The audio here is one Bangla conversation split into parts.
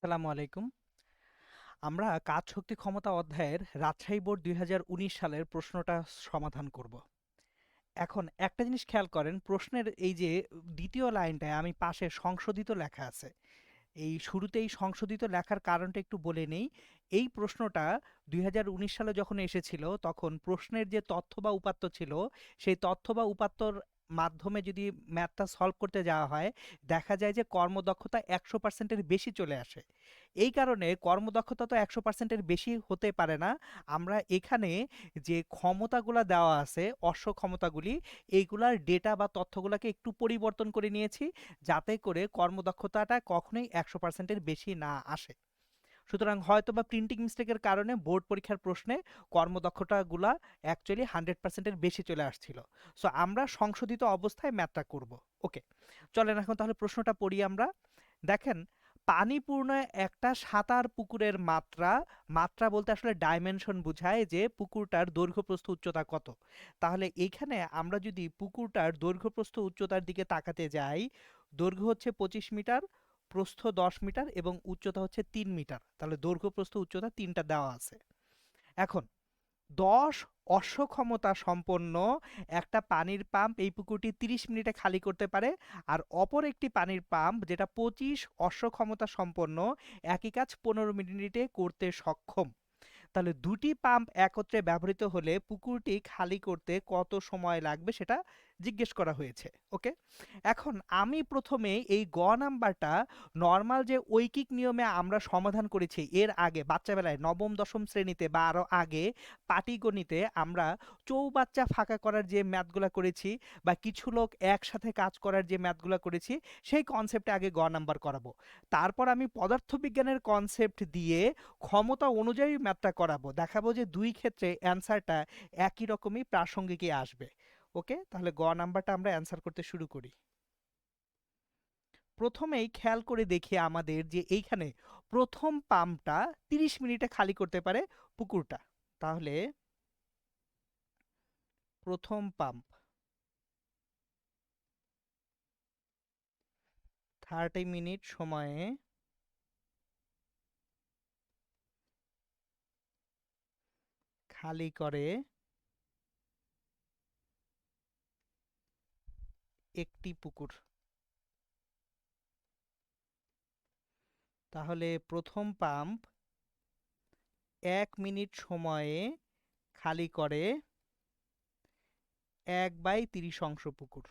আসসালামু আলাইকুম। আমরা কাজ শক্তি ক্ষমতা অধ্যায়ের রাজশাহী বোর্ড ২০১৯ সালের প্রশ্নটা সমাধান করব। এখন একটা জিনিস খেয়াল করেন, প্রশ্নের এই যে দ্বিতীয় লাইনটায় আমি পাশে সংশোধিত লেখা আছে। এই শুরুতেই সংশোধিত লেখার কারণটা একটু বলে নেই। এই প্রশ্নটা ২০১৯ সালে যখন এসেছিল তখন প্রশ্নের যে তথ্য বা উপাত্ত ছিল, সেই তথ্য বা উপাত্তর মাধ্যমে যদি ম্যাথটা সলভ করতে যাওয়া হয়, দেখা যায় যে কর্মদক্ষতা ১০০%-এর বেশি চলে আসে। এই কারণে কর্মদক্ষতা তো ১০০%-এর বেশি হতে পারে না। আমরা এখানে যে ক্ষমতাগুলা দেওয়া আছে, অশ্ব ক্ষমতাগুলি, এইগুলার ডেটা বা তথ্যগুলাকে একটু পরিবর্তন করে নিয়েছি, যাতে করে কর্মদক্ষতাটা কখনোই ১০০%-এর বেশি না আসে। সুতরাং হয়তোবা প্রিন্টিং মিস্টেকের কারণে বোর্ড পরীক্ষার প্রশ্নে কর্মদক্ষতাগুলা অ্যাকচুয়ালি 100%-এর বেশি চলে আসছিল। সো আমরা সংশোধিত অবস্থায় ম্যাথটা করব। ওকে, চলেন এখন তাহলে প্রশ্নটা পড়ি আমরা। দেখেন, পানিপূর্ণ একটা সাঁতার পুকুরের মাত্রা, মাত্রা বলতে আসলে ডাইমেনশন বোঝায় যে পুকুরটার দৈর্ঘ্য প্রস্থ উচ্চতা কত। তাহলে এইখানে আমরা যদি পুকুরটার দৈর্ঘ্য প্রস্থ উচ্চতার দিকে তাকাতে যাই, দৈর্ঘ্য হচ্ছে 25 মিটার, প্রস্থ 10 মিটার এবং উচ্চতা হচ্ছে 3 মিটার। তাহলে দৈর্ঘ্য প্রস্থ উচ্চতা তিনটা দেওয়া আছে। এখন ১০ অশ্বক্ষমতা সম্পন্ন একটা পানির পাম্প এই পুকুরটি ৩০ মিনিটে খালি করতে পারে, আর অপর একটি পানির পাম্প যেটা ২৫ অশ্বক্ষমতা সম্পন্ন একই কাজ ১৫ মিনিটে করতে সক্ষম। তাহলে দুটি পাম্প একত্রে ব্যবহৃত হলে পুকুরটি খালি করতে কত সময় লাগবে সেটা জিজ্ঞেস করা হয়েছে। ওকে, এখন আমি প্রথমে এই গ নাম্বারটা নর্মাল যে ঐকিক নিয়মে আমরা সমাধান করেছি এর আগে বাচ্চাবেলায় নবম দশম শ্রেণীতে বা আরো আগে পাটিগণিতে আমরা চৌবাচ্চা ফাঁকা করার যে ম্যাথগুলা করেছি বা কিছু লোক একসাথে কাজ করার যে ম্যাথগুলা করেছি, সেই কনসেপ্টে আগে গ নাম্বার করাবো। তারপর আমি পদার্থবিজ্ঞানের কনসেপ্ট দিয়ে ক্ষমতা অনুযায়ী ম্যাথটা করাবো, দেখাবো যে দুই ক্ষেত্রে অ্যান্সারটা একই রকমই প্রাসঙ্গিকই আসবে। ওকে, তাহলে গ নাম্বারটা আমরা অ্যান্সার করতে শুরু করি। প্রথমেই খেয়াল করে দেখি আমাদের যে এইখানে প্রথম পাম্পটা ৩০ মিনিটে খালি করতে পারে পুকুরটা। তাহলে প্রথম পাম্প 30 মিনিট সময়ে খালি করে একটি পুকুর। তাহলে প্রথম পাম্প ১ মিনিট সময়ে খালি করে ১/৩০ অংশ পুকুর।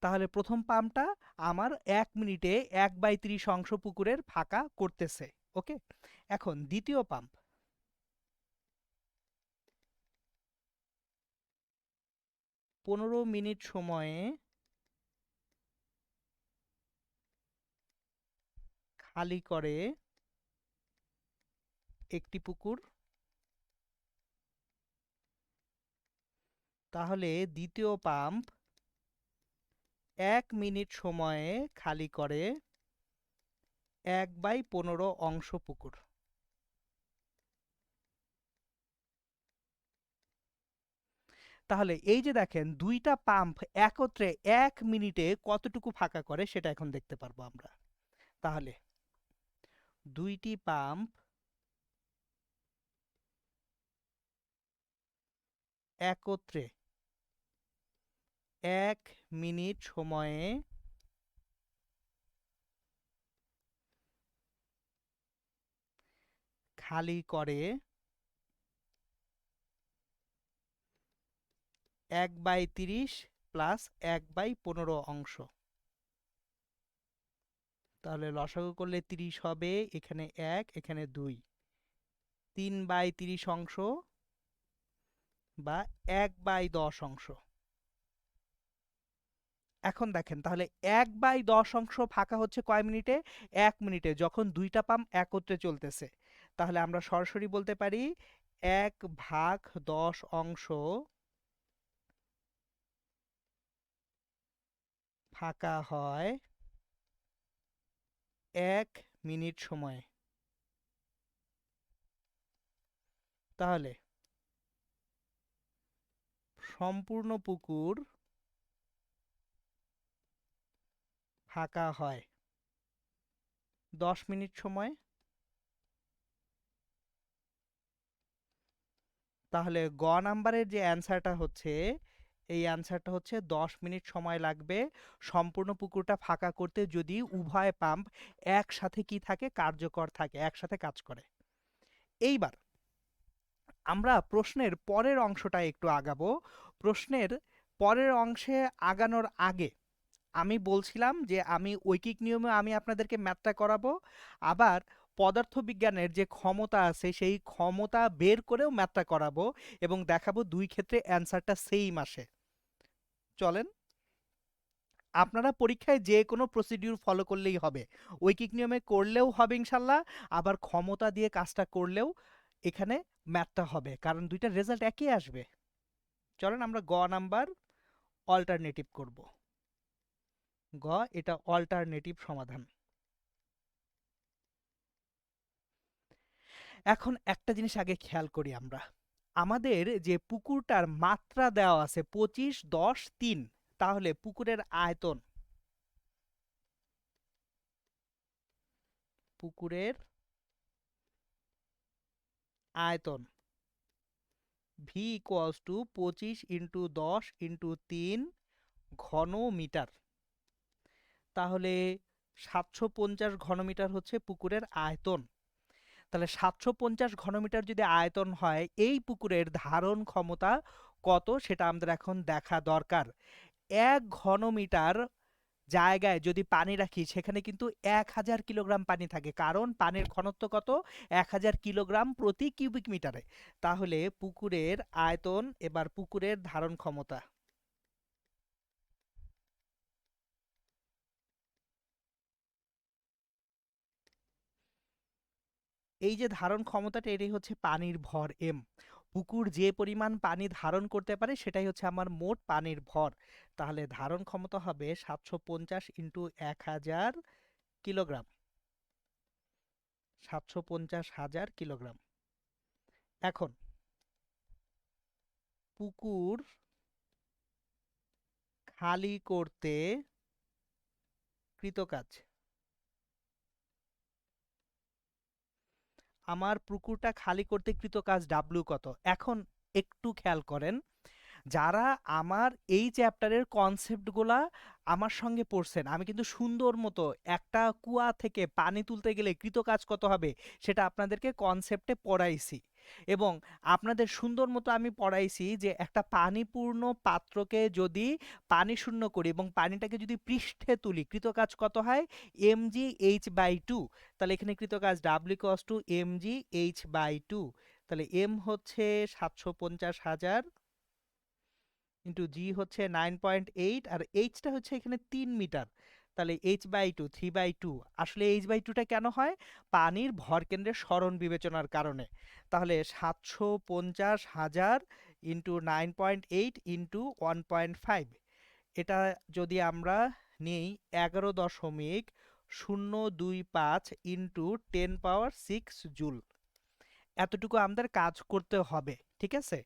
তাহলে প্রথম পাম্পটা আমার ১ মিনিটে ১/৩০ অংশ পুকুরের ফাঁকা করতেছে। ওকে, এখন দ্বিতীয় পাম্প ১৫ মিনিট সময়ে খালি করে একটি পুকুর। তাহলে দ্বিতীয় পাম্প ১ মিনিট সময়ে খালি করে ১/১৫ অংশ পুকুর। তাহলে এই যে দেখেন দুইটা পাম্প একত্রে ১ মিনিটে কতটুকু ফাঁকা করে সেটা এখন দেখতে পারবো আমরা। তাহলে দুইটি পাম্প একত্রে ১ মিনিট সময়ে খালি করে ১/৩০ প্লাস ১/১৫ অংশ। তাহলে লসাগু করলে ৩০ হবে, এখানে ১ এখানে ২, ৩/৩০ অংশ বা ১/১০ অংশ। এখন দেখেন তাহলে ১/১০ অংশ ফাঁকা হচ্ছে কয় মিনিটে? ১ মিনিটে, যখন দুইটা পাম্প একত্রে চলতেছে। তাহলে আমরা সরাসরি বলতে পারি ১/১০ অংশ ফাঁকা হয় ১ মিনিট সময়ে। তাহলে সম্পূর্ণ পুকুর ফাঁকা হয় 10 মিনিট সময়। তাহলে গ নাম্বারের যে অ্যান্সারটা হচ্ছে, এই অ্যান্সারটা হচ্ছে 10 মিনিট সময় লাগবে সম্পূর্ণ পুকুরটা ফাঁকা করতে, যদি উভয় পাম্প একসাথে কি থাকে, কার্যকর থাকে, একসাথে কাজ করে। এইবার আমরা প্রশ্নের পরের অংশটা একটু আগাবো। প্রশ্নের পরের অংশে আগানোর আগে আমি বলছিলাম যে আমি ঐকিক নিয়মে আমি আপনাদেরকে ম্যাথটা করাবো, আবার পদার্থবিজ্ঞানের যে ক্ষমতা আছে সেই ক্ষমতা বের করেও ম্যাথটা করাবো, এবং দেখাবো দুই ক্ষেত্রে অ্যান্সারটা সেম আসে। চলেন, আপনারা পরীক্ষায় যে কোনো প্রসিডিউর ফলো করলেই হবে, ঐকিক নিয়মে করলেও হবে ইনশাল্লাহ, আবার ক্ষমতা দিয়ে কাজটা করলেও এখানে ম্যাথটা হবে, কারণ দুইটা রেজাল্ট একই আসবে। চলেন আমরা গ নাম্বার অল্টারনেটিভ করব। গ, এটা অল্টারনেটিভ সমাধান। এখন একটা জিনিস আগে খেয়াল করি আমরা, আমাদের যে পুকুরটার মাত্রা দেওয়া আছে 25, 10, 3, তাহলে পুকুরের আয়তন, পুকুরের আয়তন ভি ইকুয়ালস টু 25 × 10 × 3 ঘন মিটার। তাহলে 750 ঘনমিটার হচ্ছে পুকুরের আয়তন। তাহলে 750 ঘনমিটার যদি আয়তন হয়, এই পুকুরের ধারণ ক্ষমতা কত সেটা আমাদের এখন দেখা দরকার। 1 ঘনমিটার জায়গায় যদি পানি রাখি, সেখানে কিন্তু 1000 কিলোগ্রাম পানি থাকে, কারণ পানির ঘনত্ব কত, 1000 কিলোগ্রাম প্রতি কিউবিক মিটারে। তাহলে পুকুরের আয়তন, এবার পুকুরের ধারণ ক্ষমতা, এই যে ধারণ ক্ষমতাটা, এটাই হচ্ছে পানির ভর এম। পুকুর যে পরিমাণ পানি ধারণ করতে পারে সেটাই হচ্ছে আমার মোট পানির ভর। তাহলে ধারণ ক্ষমতা হবে 750 ইন্টু 1000 কিলোগ্রাম, 750,000 কিলোগ্রাম। এখন পুকুর খালি করতে কৃতকাজ, আমার পুকুরটা খালি করতে কৃতকাজ ডাব্লু কত। এখন একটু খেয়াল করেন, যারা আমার এই চ্যাপ্টারের কনসেপ্টগুলা আমার সঙ্গে পড়ছেন, আমি কিন্তু সুন্দর মতো একটা কুয়া থেকে পানি তুলতে গেলে কৃতকাজ কত হবে সেটা আপনাদেরকে কনসেপ্টে পড়াইছি, এবং আপনাদের সুন্দর মতো আমি পড়াইছি যে একটা পানিপূর্ণ পাত্রকে যদি পানি শূন্য করি এবং পানিটাকে যদি পৃষ্ঠে তুলি, কৃতকাজ কত হয়, mgh/2। তাহলে এখানে কৃতকাজ ডাব্লিউ ইকুয়ালস টু mgh/2। তাহলে এম হচ্ছে 750,000 ইন্টু জি হচ্ছে 9.8, আর এইচটা হচ্ছে এখানে 3 মিটার। তাহলে h/2, 3/2। আসলে h/2টা কেন হয়, পানির ভরকেন্দ্রের সরণ বিবেচনার কারণে। তাহলে 750,000 ইন্টু 9.8 ইন্টু 1.5, এটা যদি আমরা নিই 11.025 ইন্টু 10⁻6 জুল, এতটুকু আমাদের কাজ করতে হবে, ঠিক আছে।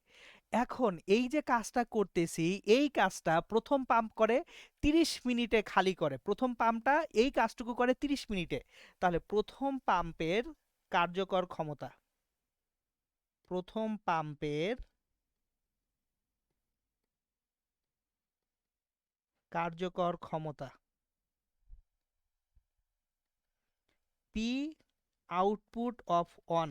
এখন এই যে কাজটা করতেছি, এই কাজটা প্রথম পাম্প করে 30 মিনিটে খালি করে, প্রথম পাম্পটা এই কাজটুকু করে 30 মিনিটে। তাহলে প্রথম পাম্পের কার্যকর ক্ষমতা, প্রথম পাম্পের কার্যকর ক্ষমতা, পি আউটপুট অফ অন।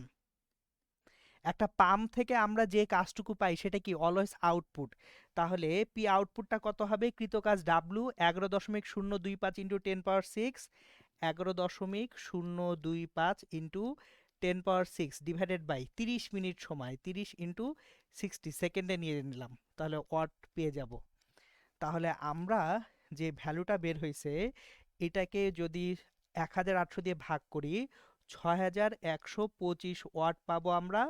একটা পাম্প থেকে আমরা যে কাজটুকু পাই সেটা কি, অলওয়েজ আউটপুট। তাহলে পি আউটপুটটা কত হবে, কৃতকাজ W 11.025 into 10⁻6, 11.025 into 10⁻6 divided by 30 minute সময়, 30 ইন্টু 60 সেকেন্ডে নিয়ে নিলাম, তাহলে ওয়াট পেয়ে যাব। তাহলে আমরা যে ভ্যালুটা বের হয়েছে, এটাকে যদি 1800 দিয়ে ভাগ করি, 6125 ওয়াট পাবো আমরা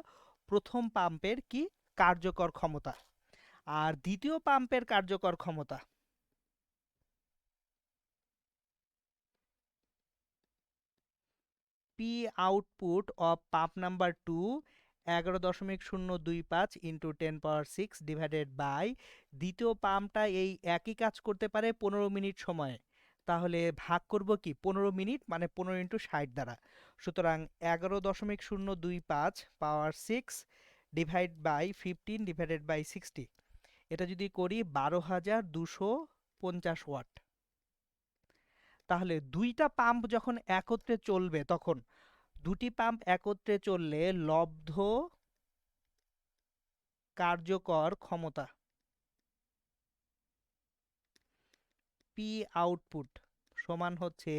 প্রথম পাম্পের কি কার্যকর ক্ষমতা। আর দ্বিতীয় পাম্পের কার্যকর ক্ষমতা, P output of pump number 2, 11.025 into 10⁻6 divided by, দ্বিতীয় পাম্পটা এই একই কাজ করতে পারে 15 মিনিট সময়ে, তাহলে ভাগ করব কি 15 মিনিট মানে 15 × 60 দ্বারা। সুতরাং 11.025 পাওয়ার 6 ডিভাইড বাই 15 / 60, এটা যদি করি 12,250 ওয়াট। তাহলে দুইটা পাম্প যখন একত্রে চলবে তখন দুটি পাম্প একত্রে চললে লব্ধ কার্যকর ক্ষমতা পি আউটপুট সমান হচ্ছে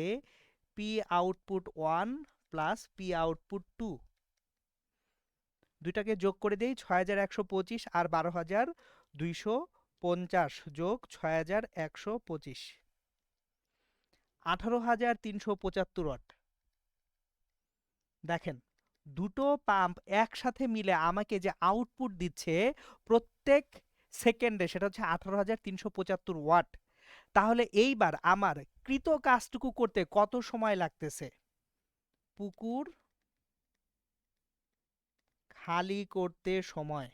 P output 1 plus P output 2। দুইটাকে যোগ করে দেই 6125 আর 12,250 যোগ 6125 18,375 ওয়াট। দেখেন দুটো পাম্প একসাথে মিলে আমাকে যে আউটপুট দিচ্ছে প্রত্যেক সেকেন্ডে সেটা হচ্ছে 18,375 ওয়াট। তাহলে এইবার আমার কৃত কাজটুকু করতে কত সময় লাগতেছে? পুকুর খালি করতে সময়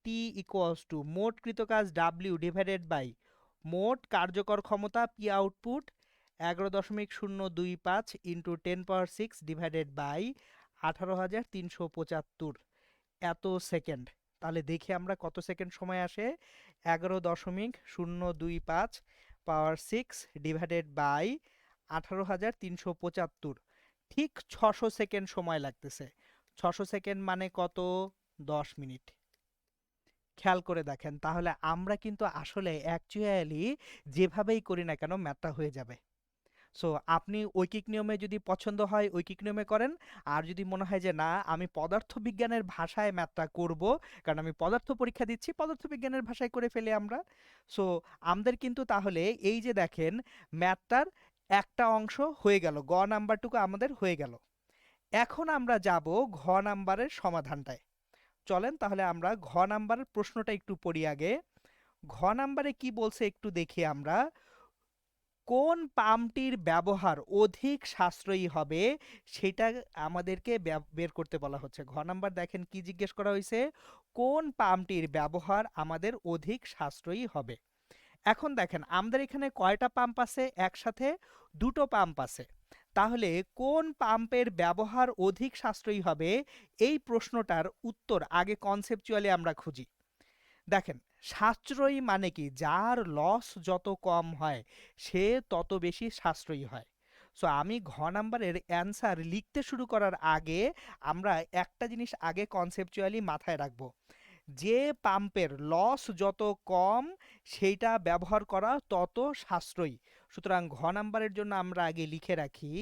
T ইকুয়ালস টু মোট কৃত কাজ W ডিভাইডেড বাই মোট কার্যকর ক্ষমতা P output 11.025 into 10⁻6 divided by 18,375 এত সেকেন্ড। তাহলে দেখি আমরা কত সেকেন্ড সময় আসে। 11.025 পাওয়ার 6 ডিভাইডেড বাই 18,375, ঠিক 600 সেকেন্ড সময় লাগতেছে। 600 সেকেন্ড মানে কত? 10 মিনিট। খেয়াল করে দেখেন তাহলে আমরা কিন্তু আসলে অ্যাকচুয়ালি যেভাবেই করি না কেন ম্যাথটা হয়ে যাবে। সো আপনি ঐকিক নিয়মে যদি পছন্দ হয় ঐকিক নিয়মে করেন, আর যদি মনে হয় যে না আমি পদার্থবিজ্ঞানের ভাষায় ম্যাথটা করব, কারণ আমি পদার্থ পরীক্ষা দিচ্ছি, পদার্থবিজ্ঞানের ভাষায় করে ফেলে আমরা। সো আমাদের কিন্তু তাহলে এই যে দেখেন ম্যাথটার একটা অংশ হয়ে গেল, গ নাম্বারটুকু আমাদের হয়ে গেল। এখন আমরা যাব ঘ নাম্বারের সমাধানটায়। চলেন তাহলে আমরা ঘ নাম্বারের প্রশ্নটা একটু পড়ি আগে। ঘ নাম্বারে কি বলছে একটু দেখি আমরা। কোন পাম্পটির ব্যবহার অধিক সাশ্রয়ী হবে সেটা আমাদেরকে বের করতে বলা হচ্ছে। ঘ নাম্বার দেখেন কি জিজ্ঞেস করা হয়েছে, কোন পাম্পটির ব্যবহার আমাদের অধিক সাশ্রয়ী হবে। এখন দেখেন আমাদের এখানে কয়টা পাম্প আছে? একসাথে দুটো পাম্প আছে। তাহলে কোন পাম্পের ব্যবহার অধিক সাশ্রয়ী হবে এই প্রশ্নটার উত্তর আগে কনসেপচুয়ালি আমরা খুঁজি। দেখেন সাশ্রয়ী মানে কি? যার লস যত কম হয় সে তত বেশি সাশ্রয়ী হয়। সো আমি ঘ নাম্বারের অ্যান্সার লিখতে শুরু করার আগে আমরা একটা জিনিস আগে কনসেপচুয়ালি মাথায় রাখবো, যে পাম্পের লস যত কম সেইটা ব্যবহার করা তত সাশ্রয়ী। সুতরাং ঘ নাম্বারের জন্য আমরা আগে লিখে রাখি,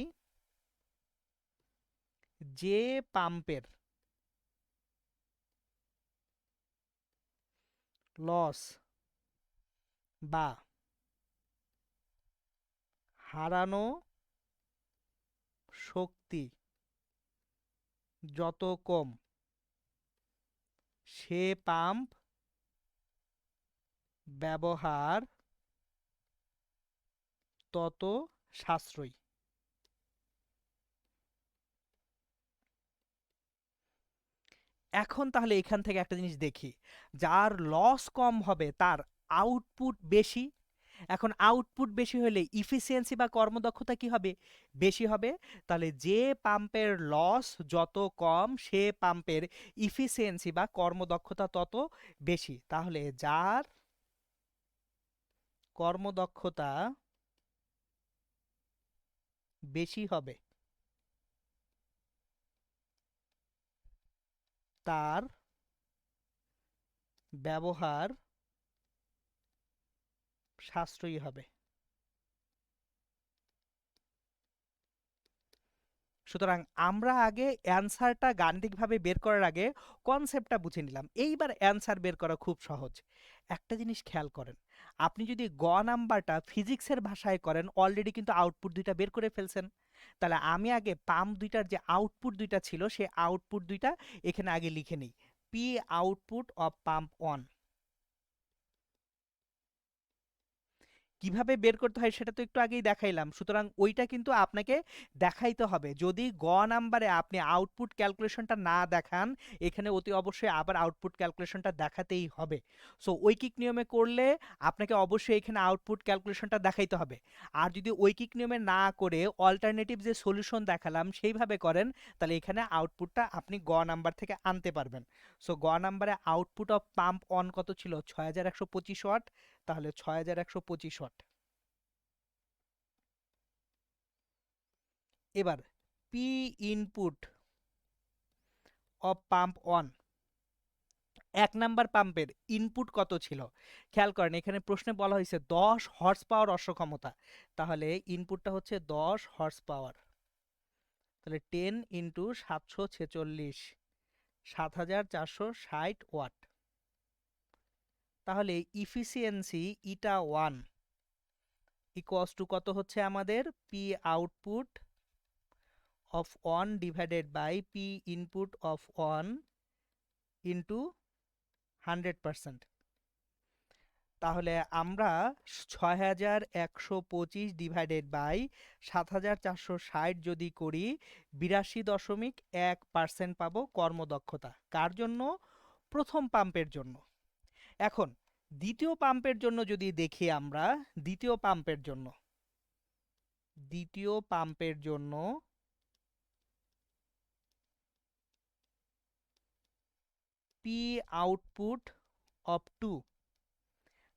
যে পাম্পের লস বা হারানো শক্তি যত কম সে পাম্প ব্যবহার তত সাশ্রয়ী। এখন তাহলে এখান থেকে একটা জিনিস দেখি, যার লস কম হবে তার আউটপুট বেশি। এখন আউটপুট বেশি হলে ইফিসিয়েন্সি বা কর্মদক্ষতা কি হবে? বেশি হবে। তাহলে যে পাম্পের লস যত কম সে পাম্পের ইফিসিয়েন্সি বা কর্মদক্ষতা তত বেশি। তাহলে যার কর্মদক্ষতা বেশি হবে তার ব্যবহার সাশ্রয়ী হবে। সুতরাং আমরা আগে অ্যান্সারটা গাণিতিকভাবে বের করার আগে কনসেপ্টটা বুঝে নিলাম। এইবার অ্যান্সার বের করা খুব সহজ। একটা জিনিস খেয়াল করেন, আপনি যদি গ নাম্বারটা ফিজিক্সের ভাষায় করেন অলরেডি কিন্তু আউটপুট দুইটা বের করে ফেলছেন। তাহলে আমি আগে পাম্প দুইটার যে আউটপুট দুইটা ছিল সে আউটপুট দুইটা এখানে আগে লিখে নিই। পি আউটপুট অফ পাম্প 1 কিভাবে বের করতে হয় সেটা তো একটু আগেই দেখাইলাম, সুতরাং ওইটা কিন্তু আপনাকে দেখাইতে হবে। যদি গ নাম্বারে আপনি আউটপুট ক্যালকুলেশনটা না দেখান, এখানে অতি অবশ্যই আবার আউটপুট ক্যালকুলেশনটা দেখাতেই হবে। সো ঐকিক নিয়মে করলে আপনাকে অবশ্যই এখানে আউটপুট ক্যালকুলেশনটা দেখাইতে হবে। আর যদি ঐকিক নিয়মে না করে অল্টারনেটিভ যে সলিউশন দেখালাম সেইভাবে করেন, তাহলে এখানে আউটপুটটা আপনি গ নাম্বার থেকে আনতে পারবেন। সো গ নাম্বারে আউটপুট অফ পাম্প অন কত ছিল? 6125 ওয়াট। তাহলে 6125 ওয়াট। এবার P input of pump on, এক নাম্বার পাম্পের ইনপুট কত ছিল? খেয়াল করেন এখানে প্রশ্নে বলা হয়েছে 10 হর্স পাওয়ার অশ্ব ক্ষমতা, তাহলে ইনপুটটা হচ্ছে 10 হর্স পাওয়ার। তাহলে 10 ইন্টু 746, 7460 ওয়াট। তাহলে ইফিসিয়েন্সি ইটা 1 ইকুয়ালস টু কত হচ্ছে আমাদের? P output of 1 divided by P input of 1 into 100%। তাহলে আমরা 6125 ডিভাইডেড বাই 7460 যদি করি, 82.1% পাবো কর্মদক্ষতা। কার জন্য? প্রথম পাম্পের জন্য। এখন দ্বিতীয় পাম্পের জন্য যদি দেখি আমরা, দ্বিতীয় পাম্পের জন্য পি আউটপুট অফ 2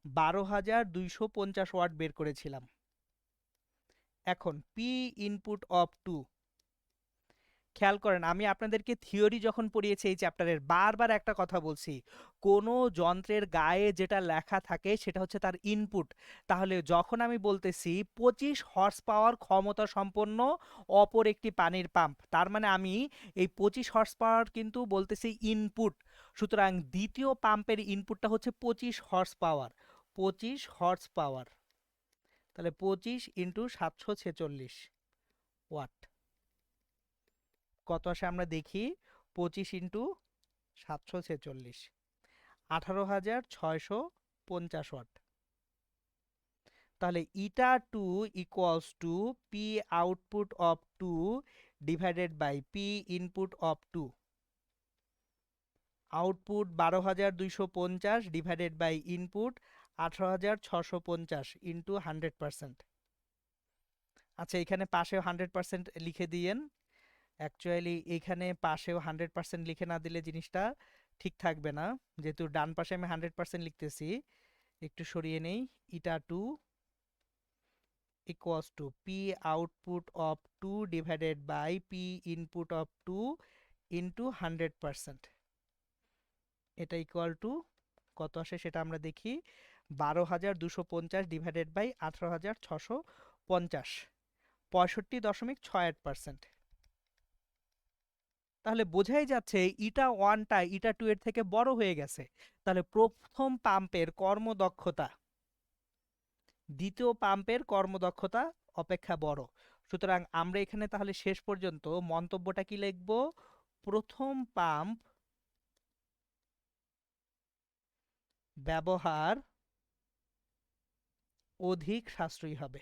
12,250 ওয়াট বের করেছিলাম। এখন পি ইনপুট অফ 2, খেয়াল করেন আমি আপনাদেরকে থিওরি যখন পড়িয়েছি এই চ্যাপ্টারের, বারবার একটা কথা বলছি, কোনো যন্ত্রের গায়ে যেটা লেখা থাকে সেটা হচ্ছে তার ইনপুট। তাহলে যখন আমি বলতেছি 25 হর্স পাওয়ার ক্ষমতা সম্পন্ন অপর একটি পানির পাম্প, তার মানে আমি এই 25 হর্স পাওয়ার কিন্তু বলতেছি ইনপুট। সুতরাং দ্বিতীয় পাম্পের ইনপুটটা হচ্ছে 25 হর্স পাওয়ার। 25 হর্স পাওয়ার, তাহলে 25 ইন্টু 746 ওয়াট কত আসে আমরা দেখি। 25 ইন্টু 746, 18,650 ওয়াট। তাহলে eta 2 equals to P output of 2 divided by P input of 2। Output 12,250 divided by input 18,650 into 100%। আচ্ছা এখানে পাশেও 100% লিখে দিয়েন। অ্যাকচুয়ালি এখানে পাশেও 100% লিখে না দিলে জিনিসটা ঠিক থাকবে না, যেহেতু ডান পাশে আমি 100% লিখতেছি। একটু সরিয়ে নেই। Eta 2 equals to P output of 2 divided by P input of 2 into 100%। এটা ইকুয়াল টু কত আসে সেটা আমরা দেখি। 12,250 ডিভাইডেড বাই 18,650, 65.68%। তাহলে বোঝাই যাচ্ছে ইটা 1টা ইটা 2 এর থেকে বড় হয়ে গেছে। তাহলে প্রথম পাম্পের কর্মদক্ষতা দ্বিতীয় পাম্পের কর্মদক্ষতা অপেক্ষা বড়। সুতরাং আমরা এখানে তাহলে শেষ পর্যন্ত মন্তব্যটা কি লিখব? প্রথম পাম্প ব্যবহার অধিক সাশ্রয়ী হবে।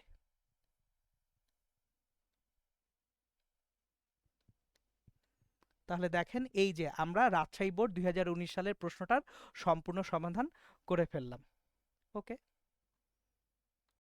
তাহলে দেখেন এই যে আমরা রাজশাহী বোর্ড 2019 সালের প্রশ্নটার সম্পূর্ণ সমাধান করে ফেললাম। ওকে।